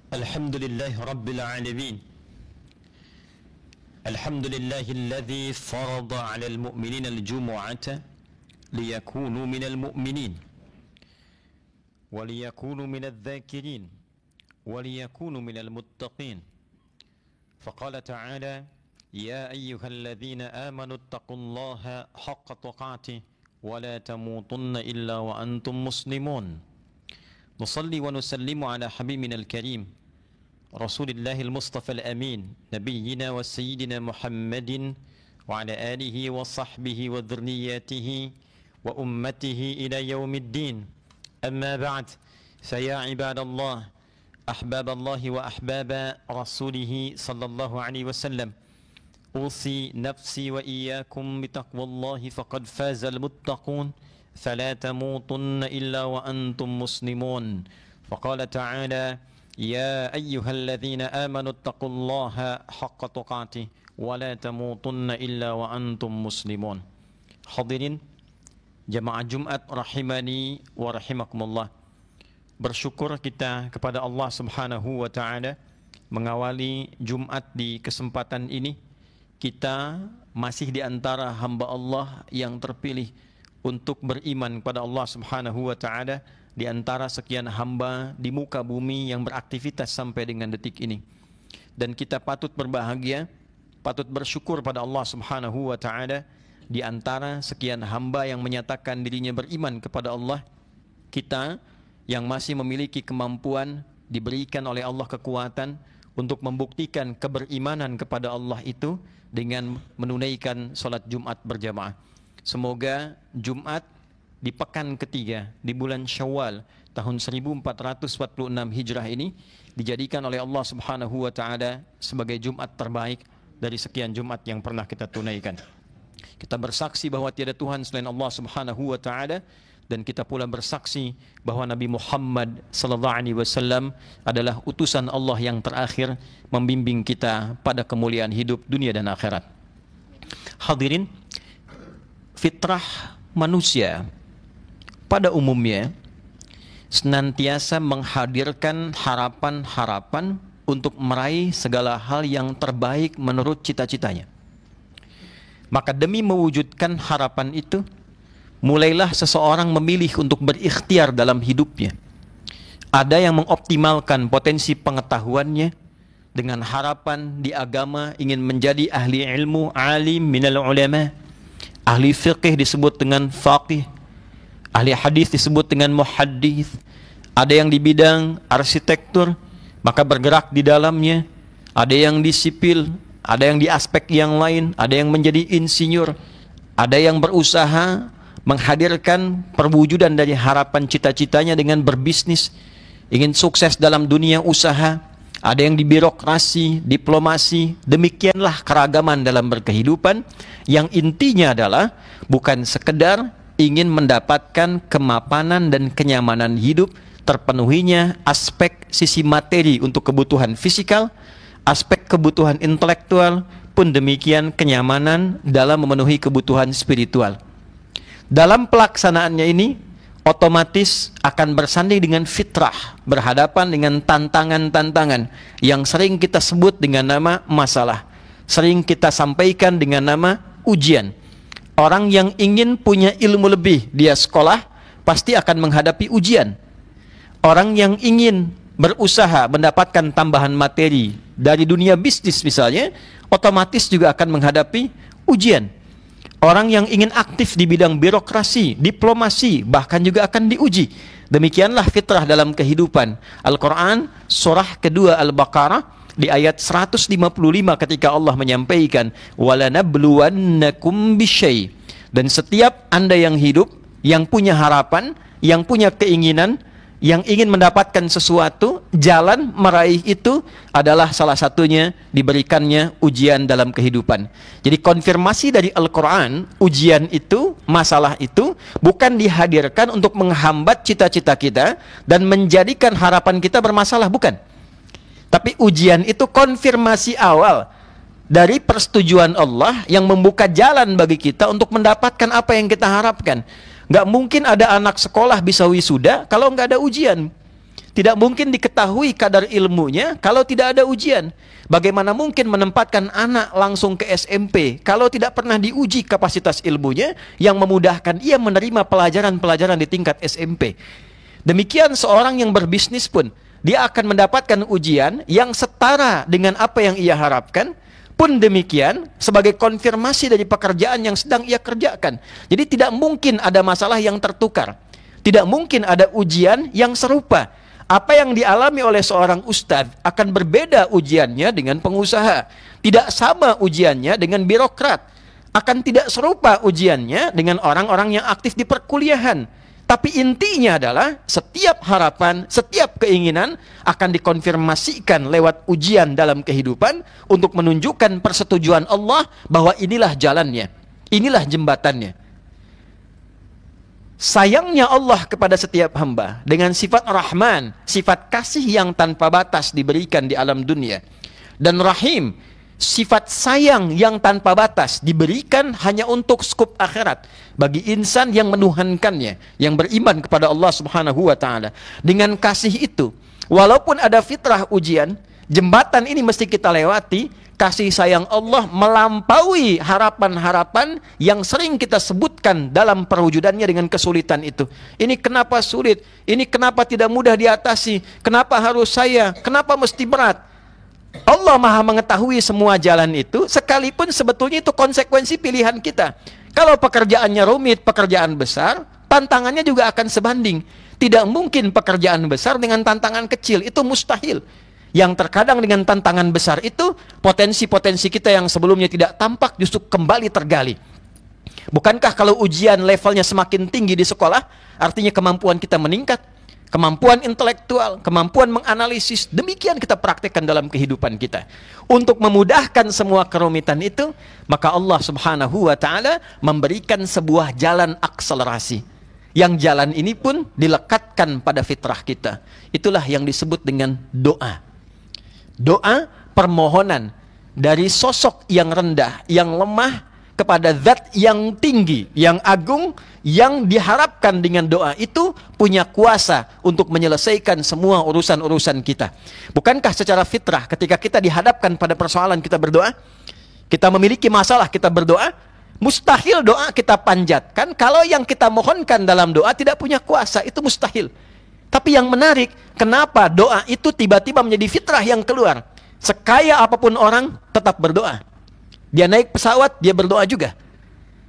الحمد لله رب العالمين. الحمد لله الذي فرض على المؤمنين الجمعة ليكونوا من المؤمنين وليكونوا من الذاكرين وليكونوا من المتقين. فقال تعالى: يا أيها الذين آمنوا اتقوا الله حق تقاته ولا تموتن إلا وأنتم مسلمون. نصلي ونسلم على حبيبنا الكريم رسول الله المصطفى الأمين نبينا وسيدنا محمد وعلى آله وصحبه وذرياته وأمته إلى يوم الدين. أما بعد، فيا عباد الله أحباب الله وأحباب رسوله صلى الله عليه وسلم، أوصي نفسي وإياكم بتقوى الله فقد فاز المتقون فلا تموتن إلا وأنتم مسلمون. فقال تعالى: يا أيها الذين آمنوا اتقوا الله حق تقاته ولا تموتن إلا وأنتم مسلمون. Hadirin jamaah Jumat rahimani wa rahimakumullah. Bersyukur kita kepada Allah Subhanahu wa taala mengawali Jumat di kesempatan ini. Kita masih di antara hamba Allah yang terpilih untuk beriman kepada Allah Subhanahu wa taala di antara sekian hamba di muka bumi yang beraktivitas sampai dengan detik ini. Dan kita patut berbahagia, patut bersyukur pada Allah Subhanahu wa taala di antara sekian hamba yang menyatakan dirinya beriman kepada Allah. Kita yang masih memiliki kemampuan, diberikan oleh Allah kekuatan untuk membuktikan keberimanan kepada Allah itu dengan menunaikan salat Jumat berjamaah. Semoga Jumat di pekan ketiga di bulan Syawal tahun 1446 Hijrah ini dijadikan oleh Allah Subhanahu wa taala sebagai Jumat terbaik dari sekian Jumat yang pernah kita tunaikan. Kita bersaksi bahwa tiada Tuhan selain Allah Subhanahu wa taala, dan kita pula bersaksi bahwa Nabi Muhammad sallallahu alaihi wasallam adalah utusan Allah yang terakhir membimbing kita pada kemuliaan hidup dunia dan akhirat. Hadirin, fitrah manusia pada umumnya senantiasa menghadirkan harapan-harapan untuk meraih segala hal yang terbaik menurut cita-citanya. Maka demi mewujudkan harapan itu, mulailah seseorang memilih untuk berikhtiar dalam hidupnya. Ada yang mengoptimalkan potensi pengetahuannya dengan harapan di agama ingin menjadi ahli ilmu, alim minal ulama. Ahli fiqih disebut dengan faqih, ahli hadis disebut dengan muhaddits. Ada yang di bidang arsitektur, maka bergerak di dalamnya. Ada yang di sipil, ada yang di aspek yang lain, ada yang menjadi insinyur, ada yang berusaha menghadirkan perwujudan dari harapan cita-citanya dengan berbisnis, ingin sukses dalam dunia usaha. Ada yang di birokrasi, diplomasi. Demikianlah keragaman dalam berkehidupan, yang intinya adalah bukan sekedar ingin mendapatkan kemapanan dan kenyamanan hidup, terpenuhinya aspek sisi materi untuk kebutuhan fisikal, aspek kebutuhan intelektual, pun demikian kenyamanan dalam memenuhi kebutuhan spiritual. Dalam pelaksanaannya ini otomatis akan bersanding dengan fitrah, berhadapan dengan tantangan-tantangan yang sering kita sebut dengan nama masalah, sering kita sampaikan dengan nama ujian. Orang yang ingin punya ilmu lebih, dia sekolah, pasti akan menghadapi ujian. Orang yang ingin berusaha mendapatkan tambahan materi dari dunia bisnis misalnya, otomatis juga akan menghadapi ujian. Orang yang ingin aktif di bidang birokrasi, diplomasi, bahkan juga akan diuji. Demikianlah fitrah dalam kehidupan. Al-Quran surah kedua Al-Baqarah di ayat 155 ketika Allah menyampaikan walanabluwannakum bisyai. Dan setiap Anda yang hidup, yang punya harapan, yang punya keinginan, yang ingin mendapatkan sesuatu, jalan meraih itu adalah salah satunya diberikannya ujian dalam kehidupan. Jadi konfirmasi dari Al-Quran, ujian itu, masalah itu bukan dihadirkan untuk menghambat cita-cita kita dan menjadikan harapan kita bermasalah, bukan. Tapi ujian itu konfirmasi awal dari persetujuan Allah yang membuka jalan bagi kita untuk mendapatkan apa yang kita harapkan. Nggak mungkin ada anak sekolah bisa wisuda kalau nggak ada ujian. Tidak mungkin diketahui kadar ilmunya kalau tidak ada ujian. Bagaimana mungkin menempatkan anak langsung ke SMP kalau tidak pernah diuji kapasitas ilmunya yang memudahkan ia menerima pelajaran-pelajaran di tingkat SMP. Demikian seorang yang berbisnis pun, dia akan mendapatkan ujian yang setara dengan apa yang ia harapkan. Pun demikian sebagai konfirmasi dari pekerjaan yang sedang ia kerjakan. Jadi tidak mungkin ada masalah yang tertukar. Tidak mungkin ada ujian yang serupa. Apa yang dialami oleh seorang ustadz akan berbeda ujiannya dengan pengusaha. Tidak sama ujiannya dengan birokrat. Akan tidak serupa ujiannya dengan orang-orang yang aktif di perkuliahan. Tapi intinya adalah setiap harapan, setiap keinginan akan dikonfirmasikan lewat ujian dalam kehidupan untuk menunjukkan persetujuan Allah bahwa inilah jalannya, inilah jembatannya. Sayangnya Allah kepada setiap hamba dengan sifat Rahman, sifat kasih yang tanpa batas diberikan di alam dunia. Dan Rahim, sifat sayang yang tanpa batas diberikan hanya untuk skup akhirat bagi insan yang menuhankannya, yang beriman kepada Allah Subhanahu wa taala. Dengan kasih itu, walaupun ada fitrah ujian, jembatan ini mesti kita lewati. Kasih sayang Allah melampaui harapan-harapan yang sering kita sebutkan dalam perwujudannya dengan kesulitan itu. Ini kenapa sulit? Ini kenapa tidak mudah diatasi? Kenapa harus saya? Kenapa mesti berat? Allah Maha mengetahui semua jalan itu, sekalipun sebetulnya itu konsekuensi pilihan kita. Kalau pekerjaannya rumit, pekerjaan besar, tantangannya juga akan sebanding. Tidak mungkin pekerjaan besar dengan tantangan kecil, itu mustahil. Yang terkadang dengan tantangan besar itu, potensi-potensi kita yang sebelumnya tidak tampak justru kembali tergali. Bukankah kalau ujian levelnya semakin tinggi di sekolah, artinya kemampuan kita meningkat? Kemampuan intelektual, kemampuan menganalisis, demikian kita praktekkan dalam kehidupan kita. Untuk memudahkan semua kerumitan itu, maka Allah Subhanahu wa ta'ala memberikan sebuah jalan akselerasi. Yang jalan ini pun dilekatkan pada fitrah kita. Itulah yang disebut dengan doa. Doa permohonan dari sosok yang rendah, yang lemah kepada zat yang tinggi, yang agung, yang diharapkan dengan doa itu punya kuasa untuk menyelesaikan semua urusan-urusan kita. Bukankah secara fitrah ketika kita dihadapkan pada persoalan kita berdoa, kita memiliki masalah kita berdoa, mustahil doa kita panjatkan kalau yang kita mohonkan dalam doa tidak punya kuasa, itu mustahil. Tapi yang menarik, kenapa doa itu tiba-tiba menjadi fitrah yang keluar? Sekaya apapun orang, tetap berdoa. Dia naik pesawat, dia berdoa juga.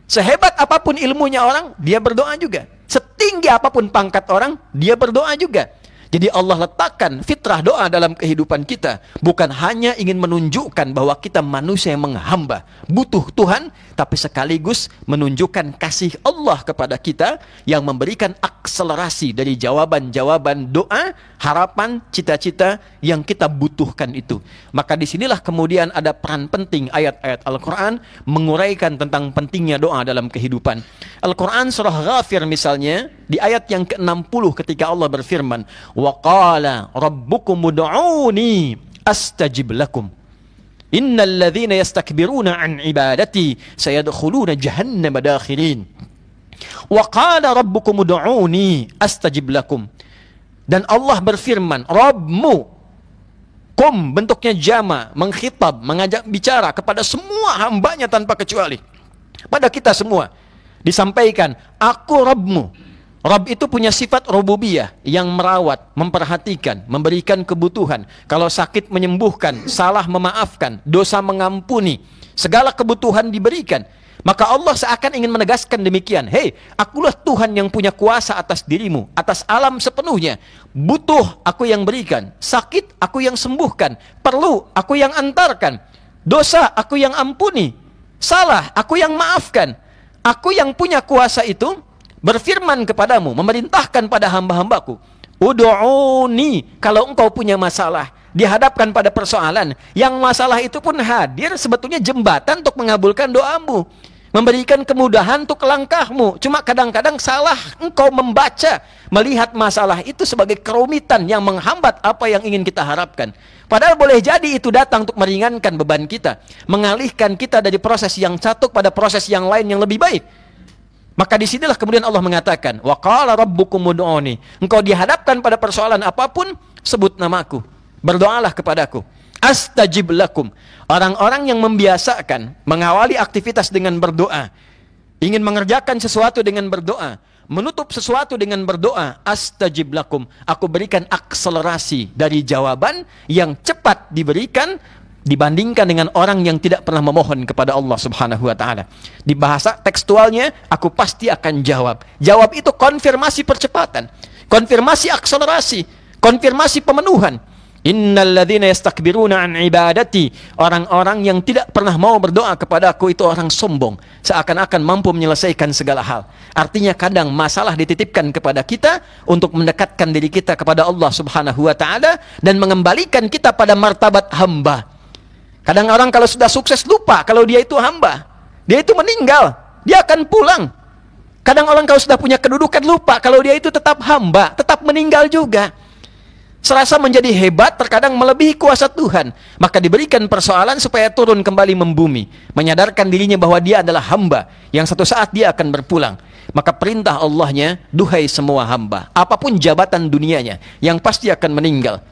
Sehebat apapun ilmunya orang, dia berdoa juga. Setinggi apapun pangkat orang, dia berdoa juga. Jadi Allah letakkan fitrah doa dalam kehidupan kita. Bukan hanya ingin menunjukkan bahwa kita manusia yang menghamba, butuh Tuhan, tapi sekaligus menunjukkan kasih Allah kepada kita yang memberikan akselerasi dari jawaban-jawaban doa, harapan, cita-cita yang kita butuhkan itu. Maka disinilah kemudian ada peran penting ayat-ayat Al-Quran menguraikan tentang pentingnya doa dalam kehidupan. Al-Quran surah Ghafir misalnya, di ayat yang ke-60 ketika Allah berfirman, wa qala rabbukum ud'uni astajib lakum innal ladzina yastakbiruna an ibadati sayadkhuluna jahannama dakhirin. Wa qala rabbukum ud'uni astajib lakum. Dan Allah berfirman, Rabbmu, kum bentuknya jama, mengkhitab, mengajak bicara kepada semua hambanya tanpa kecuali, pada kita semua disampaikan, aku Rabbmu. Rabb itu punya sifat rububiyah yang merawat, memperhatikan, memberikan kebutuhan. Kalau sakit menyembuhkan, salah memaafkan, dosa mengampuni, segala kebutuhan diberikan. Maka Allah seakan ingin menegaskan demikian. Hei, akulah Tuhan yang punya kuasa atas dirimu, atas alam sepenuhnya. Butuh, aku yang berikan. Sakit, aku yang sembuhkan. Perlu, aku yang antarkan. Dosa, aku yang ampuni. Salah, aku yang maafkan. Aku yang punya kuasa itu berfirman kepadamu, memerintahkan pada hamba-hambaku, ud'uni, kalau engkau punya masalah, dihadapkan pada persoalan, yang masalah itu pun hadir sebetulnya jembatan untuk mengabulkan doamu, memberikan kemudahan untuk langkahmu. Cuma kadang-kadang salah engkau membaca, melihat masalah itu sebagai kerumitan yang menghambat apa yang ingin kita harapkan. Padahal boleh jadi itu datang untuk meringankan beban kita, mengalihkan kita dari proses yang satu pada proses yang lain yang lebih baik. Maka disinilah kemudian Allah mengatakan, wa qala rabbukum ud'uni. Engkau dihadapkan pada persoalan apapun, sebut namaku, berdoalah kepadaku. Astajib lakum. Orang-orang yang membiasakan mengawali aktivitas dengan berdoa, ingin mengerjakan sesuatu dengan berdoa, menutup sesuatu dengan berdoa, astajib lakum. Aku berikan akselerasi dari jawaban yang cepat diberikan dibandingkan dengan orang yang tidak pernah memohon kepada Allah Subhanahu wa taala. Di bahasa tekstualnya, aku pasti akan jawab. Jawab itu konfirmasi percepatan, konfirmasi akselerasi, konfirmasi pemenuhan. Innalladzina yastakbiruna an ibadati. Orang-orang yang tidak pernah mau berdoa kepada aku itu orang sombong, seakan-akan mampu menyelesaikan segala hal. Artinya kadang masalah dititipkan kepada kita untuk mendekatkan diri kita kepada Allah Subhanahu wa taala dan mengembalikan kita pada martabat hamba. Kadang orang kalau sudah sukses lupa kalau dia itu hamba. Dia itu meninggal, dia akan pulang. Kadang orang kalau sudah punya kedudukan lupa kalau dia itu tetap hamba, tetap meninggal juga. Serasa menjadi hebat, terkadang melebihi kuasa Tuhan. Maka diberikan persoalan supaya turun kembali membumi, menyadarkan dirinya bahwa dia adalah hamba yang satu saat dia akan berpulang. Maka perintah Allahnya, duhai semua hamba, apapun jabatan dunianya, yang pasti akan meninggal,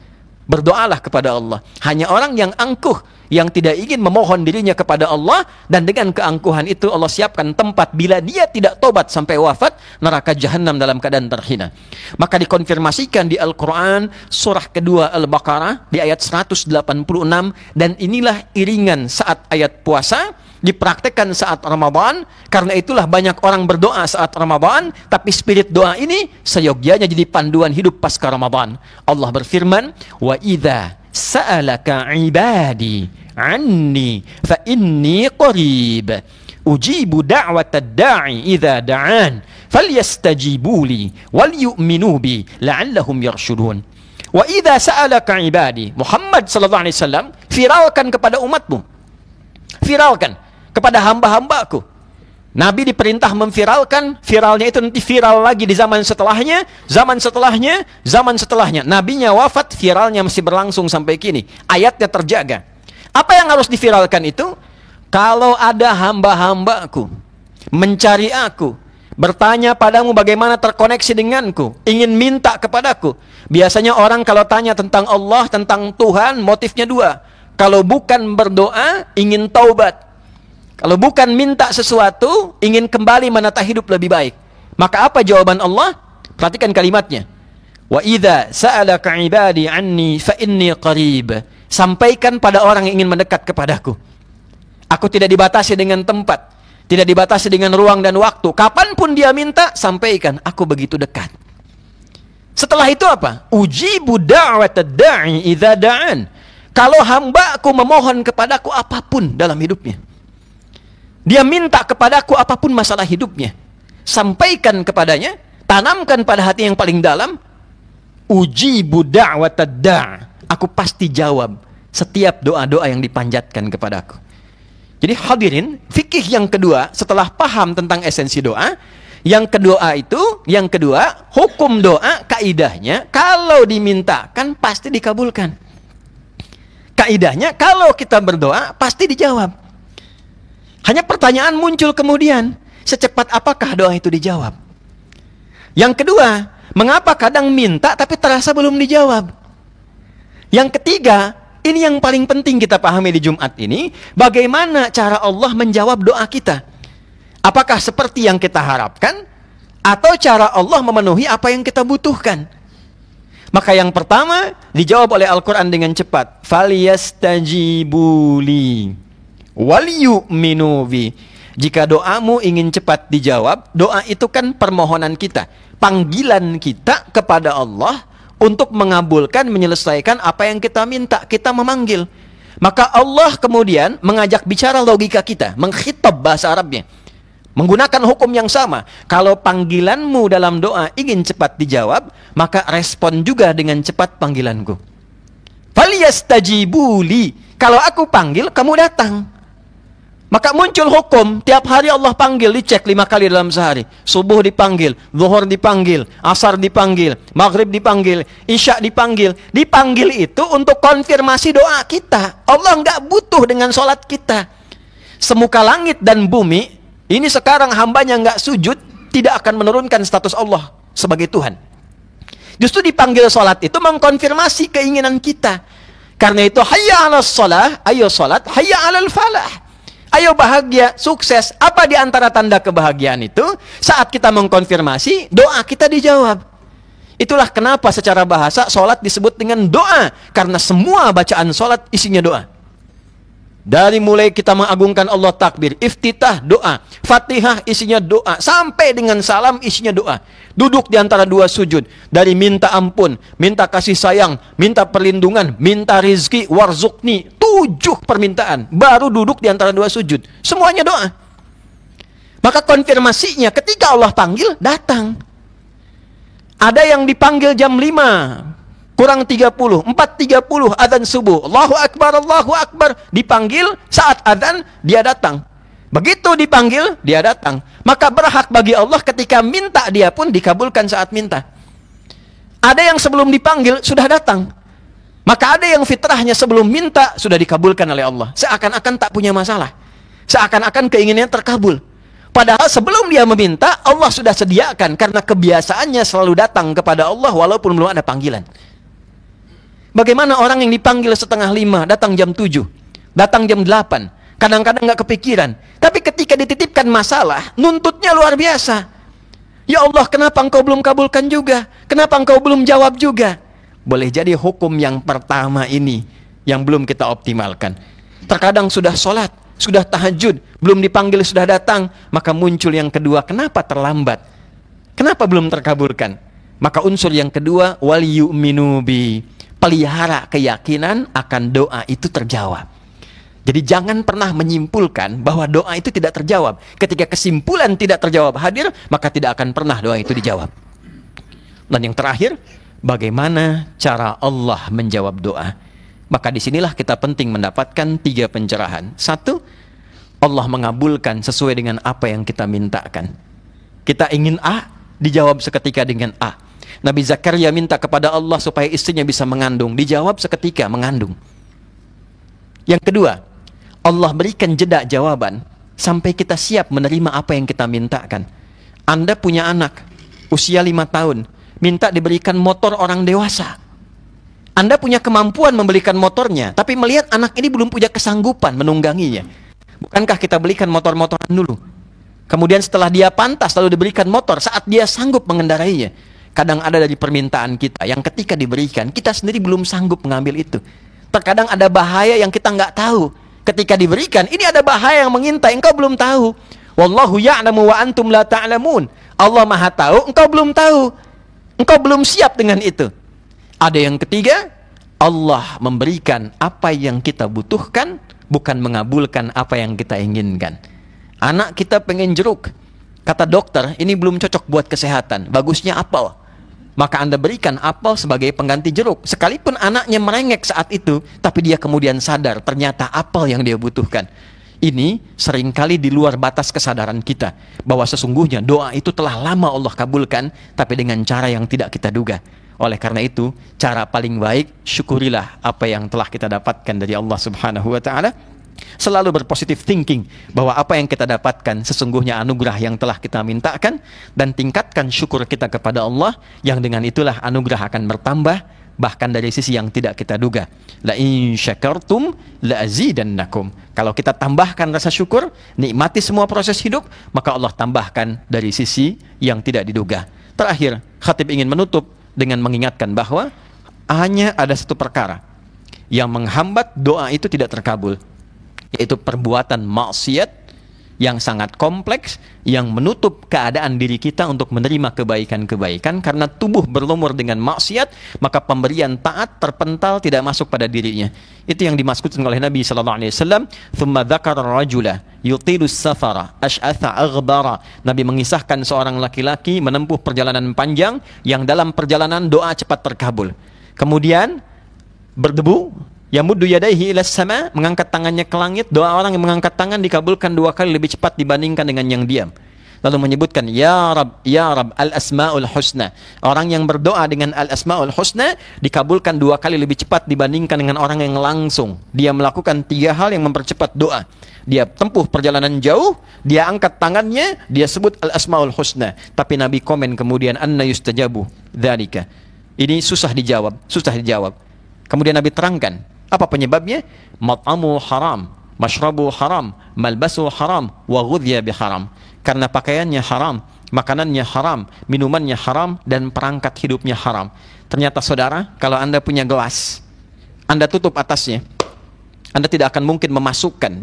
berdoalah kepada Allah. Hanya orang yang angkuh, yang tidak ingin memohon dirinya kepada Allah, dan dengan keangkuhan itu Allah siapkan tempat bila dia tidak tobat sampai wafat, neraka jahanam dalam keadaan terhina. Maka dikonfirmasikan di Al-Quran surah kedua Al-Baqarah di ayat 186, dan inilah iringan saat ayat puasa, dipraktekkan saat Ramadan. Karena itulah banyak orang berdoa saat Ramadan, tapi spirit doa ini seyogyanya jadi panduan hidup pasca Ramadan. Allah berfirman, wa idza sa'alaka ibadi anni fa inni qarib ujibu da'watad da'i idza da'an falyastajibuli wal yu'minu bi la'allahum yarshudun. Wa idza sa'alaka ibadi, Muhammad sallallahu alaihi wasallam viralkan kepada umatmu, viralkan kepada hamba-hambaku. Nabi diperintah memviralkan, viralnya itu nanti viral lagi di zaman setelahnya, zaman setelahnya, zaman setelahnya. Nabinya wafat, viralnya masih berlangsung sampai kini. Ayatnya terjaga. Apa yang harus diviralkan itu? Kalau ada hamba-hambaku mencari aku, bertanya padamu bagaimana terkoneksi denganku, ingin minta kepadaku. Biasanya orang kalau tanya tentang Allah, tentang Tuhan, motifnya dua. Kalau bukan berdoa, ingin taubat. Kalau bukan minta sesuatu, ingin kembali menata hidup lebih baik. Maka apa jawaban Allah? Perhatikan kalimatnya. Wa idza sa'alaka ibadi anni fa inni qarib. Sampaikan pada orang yang ingin mendekat kepadaku. Aku tidak dibatasi dengan tempat, tidak dibatasi dengan ruang dan waktu. Kapanpun dia minta, sampaikan. Aku begitu dekat. Setelah itu apa? Ujibu da'watad da'i idza da'an. Kalau hambaku memohon kepadaku apapun dalam hidupnya, dia minta kepadaku apapun masalah hidupnya, sampaikan kepadanya, tanamkan pada hati yang paling dalam, ujibu da'watad da'. Aku pasti jawab setiap doa-doa yang dipanjatkan kepadaku. Jadi hadirin, fikih yang kedua setelah paham tentang esensi doa, yang kedua, hukum doa kaidahnya kalau dimintakan pasti dikabulkan. Kaidahnya kalau kita berdoa pasti dijawab. Hanya pertanyaan muncul kemudian, secepat apakah doa itu dijawab? Yang kedua, mengapa kadang minta tapi terasa belum dijawab? Yang ketiga, ini yang paling penting kita pahami di Jumat ini, bagaimana cara Allah menjawab doa kita? Apakah seperti yang kita harapkan, atau cara Allah memenuhi apa yang kita butuhkan? Maka yang pertama, dijawab oleh Al-Quran dengan cepat. Falyastajibuli wal yu'minu bi. Jika doamu ingin cepat dijawab, doa itu kan permohonan kita, panggilan kita kepada Allah untuk mengabulkan, menyelesaikan apa yang kita minta. Kita memanggil. Maka Allah kemudian mengajak bicara logika kita, mengkhitab bahasa Arabnya, menggunakan hukum yang sama. Kalau panggilanmu dalam doa ingin cepat dijawab, maka respon juga dengan cepat panggilanku. Falyastajibuli. Kalau aku panggil, kamu datang. Maka muncul hukum, tiap hari Allah panggil, dicek 5 kali dalam sehari. Subuh dipanggil, zuhur dipanggil, asar dipanggil, maghrib dipanggil, isya dipanggil. Dipanggil itu untuk konfirmasi doa kita. Allah nggak butuh dengan sholat kita. Semuka langit dan bumi, ini sekarang hambanya nggak sujud, tidak akan menurunkan status Allah sebagai Tuhan. Justru dipanggil sholat itu mengkonfirmasi keinginan kita. Karena itu, hayya 'alas shalah, ayo sholat, hayya 'alal falah. Ayo bahagia, sukses. Apa di antara tanda kebahagiaan itu? Saat kita mengkonfirmasi, doa kita dijawab. Itulah kenapa secara bahasa sholat disebut dengan doa. Karena semua bacaan sholat isinya doa. Dari mulai kita mengagungkan Allah, takbir, iftitah, doa, Fatihah isinya doa, sampai dengan salam isinya doa. Duduk di antara dua sujud, dari minta ampun, minta kasih sayang, minta perlindungan, minta rizki, warzukni, 7 permintaan, baru duduk di antara dua sujud. Semuanya doa. Maka konfirmasinya ketika Allah panggil, datang. Ada yang dipanggil jam 5 kurang 30, 4.30 adzan subuh. Allahu Akbar, dipanggil saat adzan, dia datang. Begitu dipanggil, dia datang. Maka berhak bagi Allah ketika minta, dia pun dikabulkan saat minta. Ada yang sebelum dipanggil sudah datang. Maka ada yang fitrahnya sebelum minta sudah dikabulkan oleh Allah. Seakan-akan tak punya masalah. Seakan-akan keinginannya terkabul. Padahal sebelum dia meminta, Allah sudah sediakan. Karena kebiasaannya selalu datang kepada Allah walaupun belum ada panggilan. Bagaimana orang yang dipanggil setengah 5, datang jam 7, datang jam 8, kadang-kadang nggak kepikiran. Tapi ketika dititipkan masalah, nuntutnya luar biasa. Ya Allah, kenapa engkau belum kabulkan juga? Kenapa engkau belum jawab juga? Boleh jadi hukum yang pertama ini yang belum kita optimalkan. Terkadang sudah sholat, sudah tahajud, belum dipanggil sudah datang, maka muncul yang kedua, kenapa terlambat? Kenapa belum terkabulkan? Maka unsur yang kedua, wal yu'minu bi, pelihara keyakinan akan doa itu terjawab. Jadi jangan pernah menyimpulkan bahwa doa itu tidak terjawab. Ketika kesimpulan tidak terjawab hadir, maka tidak akan pernah doa itu dijawab. Dan yang terakhir, bagaimana cara Allah menjawab doa? Maka disinilah kita penting mendapatkan 3 pencerahan. 1, Allah mengabulkan sesuai dengan apa yang kita mintakan. Kita ingin A, dijawab seketika dengan A. Nabi Zakaria minta kepada Allah supaya istrinya bisa mengandung, dijawab seketika mengandung. Yang kedua, Allah berikan jeda jawaban sampai kita siap menerima apa yang kita mintakan. Anda punya anak usia 5 tahun, minta diberikan motor orang dewasa. Anda punya kemampuan membelikan motornya, tapi melihat anak ini belum punya kesanggupan menungganginya. Bukankah kita belikan motor-motoran dulu? Kemudian setelah dia pantas lalu diberikan motor saat dia sanggup mengendarainya. Kadang ada dari permintaan kita yang ketika diberikan, kita sendiri belum sanggup mengambil itu. Terkadang ada bahaya yang kita nggak tahu. Ketika diberikan, ini ada bahaya yang mengintai, engkau belum tahu. Wallahu ya'lamu wa antum la ta'lamun. Allah Maha tahu, engkau belum tahu. Engkau belum siap dengan itu. Ada yang ketiga, Allah memberikan apa yang kita butuhkan, bukan mengabulkan apa yang kita inginkan. Anak kita pengen jeruk. Kata dokter, ini belum cocok buat kesehatan. Bagusnya apel. Maka Anda berikan apel sebagai pengganti jeruk. Sekalipun anaknya merengek saat itu, tapi dia kemudian sadar, ternyata apel yang dia butuhkan. Ini seringkali di luar batas kesadaran kita. Bahwa sesungguhnya doa itu telah lama Allah kabulkan, tapi dengan cara yang tidak kita duga. Oleh karena itu, cara paling baik, syukurilah apa yang telah kita dapatkan dari Allah Subhanahu wa Ta'ala. Selalu berpositif thinking bahwa apa yang kita dapatkan sesungguhnya anugerah yang telah kita mintakan, dan tingkatkan syukur kita kepada Allah, yang dengan itulah anugerah akan bertambah bahkan dari sisi yang tidak kita duga. La in syakartum la azidannakum. Kalau kita tambahkan rasa syukur, nikmati semua proses hidup, maka Allah tambahkan dari sisi yang tidak diduga. Terakhir, khatib ingin menutup dengan mengingatkan bahwa hanya ada satu perkara yang menghambat doa itu tidak terkabul, yaitu perbuatan maksiat yang sangat kompleks yang menutup keadaan diri kita untuk menerima kebaikan-kebaikan. Karena tubuh berlumur dengan maksiat, maka pemberian taat terpental tidak masuk pada dirinya. Itu yang dimaksudkan oleh Nabi SAW. Thumma dzakara rajula yutilus safara ash'atha aghbara. Nabi mengisahkan seorang laki-laki menempuh perjalanan panjang, yang dalam perjalanan doa cepat terkabul. Kemudian berdebu, yamuddu yadaihi ilas sama, mengangkat tangannya ke langit. Doa orang yang mengangkat tangan dikabulkan 2 kali lebih cepat dibandingkan dengan yang diam. lalu menyebutkan ya Rab al-asmaul husna. Orang yang berdoa dengan al-asmaul husna dikabulkan 2 kali lebih cepat dibandingkan dengan orang yang langsung dia melakukan 3 hal yang mempercepat doa. Dia tempuh perjalanan jauh, dia angkat tangannya, dia sebut al-asmaul husna, tapi Nabi komen kemudian anna yustajabu dzalika. Ini susah dijawab. Kemudian Nabi terangkan apa penyebabnya? Mat'amu haram, mashrabu haram, malbasu haram, wa ghudhiya biharam. Karena pakaiannya haram, makanannya haram, minumannya haram, dan perangkat hidupnya haram. Ternyata saudara, kalau Anda punya gelas, Anda tutup atasnya, Anda tidak akan mungkin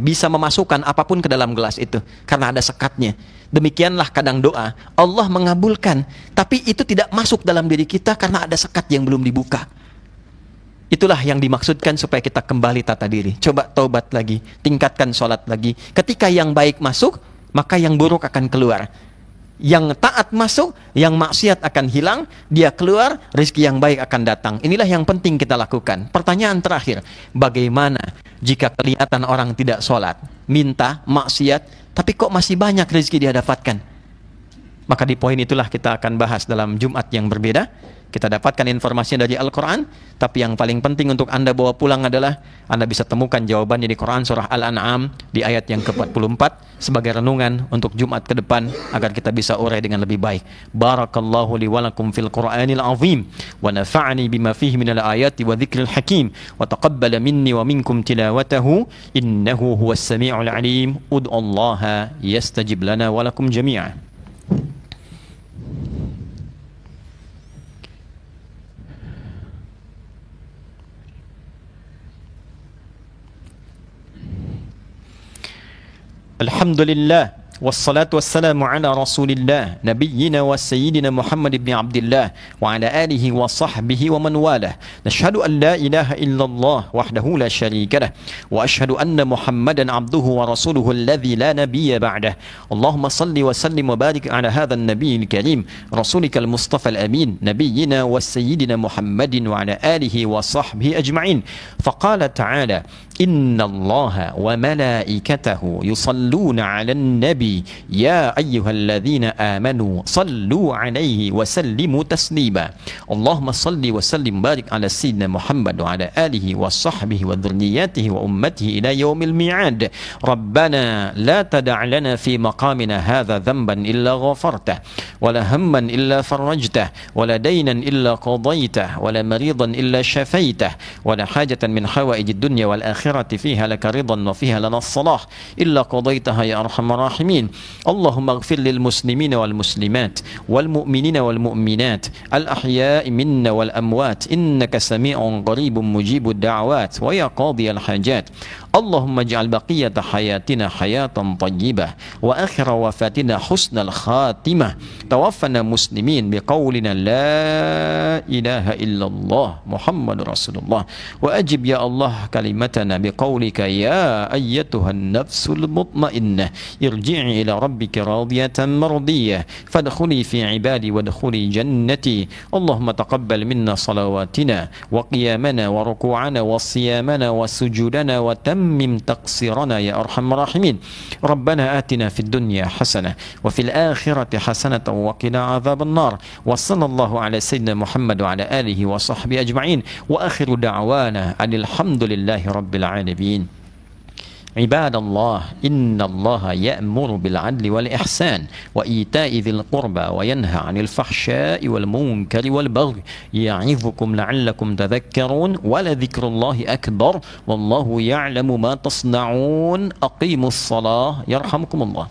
bisa memasukkan apapun ke dalam gelas itu, karena ada sekatnya. Demikianlah kadang doa, Allah mengabulkan, tapi itu tidak masuk dalam diri kita karena ada sekat yang belum dibuka. Itulah yang dimaksudkan supaya kita kembali tata diri. Coba taubat lagi, tingkatkan sholat lagi. Ketika yang baik masuk, maka yang buruk akan keluar. Yang taat masuk, yang maksiat akan hilang, dia keluar, rezeki yang baik akan datang. Inilah yang penting kita lakukan. Pertanyaan terakhir, bagaimana jika kelihatan orang tidak sholat, minta, maksiat, tapi kok masih banyak rezeki dia dapatkan? Maka di poin itulah kita akan bahas dalam Jumat yang berbeda. Kita dapatkan informasinya dari Al-Quran, tapi yang paling penting untuk Anda bawa pulang adalah Anda bisa temukan jawabannya di Quran surah Al-An'am di ayat yang ke-44 sebagai renungan untuk Jumat ke depan agar kita bisa urai dengan lebih baik. Barakallahu li wa lakum fil Qur'anil azim wa nafa'ani bima fihi minal ayati wa dzikril hakim wa taqabbala minni wa minkum tilawatahu innahu huwas sami'ul alim. Ud'ullaha yastajib lana wa lakum jami'an. Alhamdulillah wassalatu wassalamu ala rasulillah nabiyyina wa sayyidina Muhammad ibn Abdillah wa ala alihi wa sahbihi wa man walah. Nashhadu an la ilaha illallah wahdahu la sharika lah wa ashhadu anna Muhammadan abduhu wa rasuluhu alladhi la nabiyya ba'dah. Allahumma salli wa sallim wa barik ala hadha an-nabiyil karim rasulika al-mustafa al-amin nabiyyina wa sayyidina Muhammadin wa ala alihi wa sahbihi ajma'in. Faqala ta'ala inna allaha wa malaikatahu yusalluna 'alan nabi ya ayyuhalladzina amanu sallu 'alaihi wa sallimu taslima. Allahumma salli wa sallim barik ala sayyidina Muhammad wa ala alihi wa sahbihi wa dhurriyyatihi wa ummatihi ila yaumil mi'ad. Rabbana la tada' lana fi maqamina hadha dhanban illa ghafartah wa la hamman illa farajtah wa la daynan illa qadaitah wa la maridan illa shafaitah wa la hajatan min hawaijid dunya wal akhirah فيها لك رضا وفيها لنا الصلاح إلا قضيتها يا أرحم الراحمين. اللهم اغفر للمسلمين والمسلمات والمؤمنين والمؤمنات الأحياء منا والأموات إنك سميع قريب مجيب الدعوات ويا قاضي الحاجات. اللهم اجعل بقية حياتنا حياة طيبة وآخر وفاتنا حسن الخاتمة. توفنا مسلمين بقولنا لا إله إلا الله محمد رسول الله. وأجب يا الله كلمتنا بقولك يا أيتها النفس المطمئنة ارجعي إلى ربك راضية مرضية فادخلي في عبادي وادخلي جنتي. اللهم تقبل منا صلواتنا وقيامنا وركوعنا وصيامنا وسجودنا وتمم تقصيرنا يا أرحم الراحمين. ربنا آتنا في الدنيا حسنة وفي الآخرة حسنة وقنا عذاب النار. وصلى الله على سيدنا محمد وعلى آله وصحبه أجمعين وآخر دعوانا أن الحمد لله رب العالمين. عباد الله إن الله يأمر بالعدل والإحسان وإيتاء ذي القربى وينهى عن الفحشاء والمنكر والبغي يعظكم لعلكم تذكرون ولذكر الله أكبر والله يعلم ما تصنعون. أقيموا الصلاة يرحمكم الله.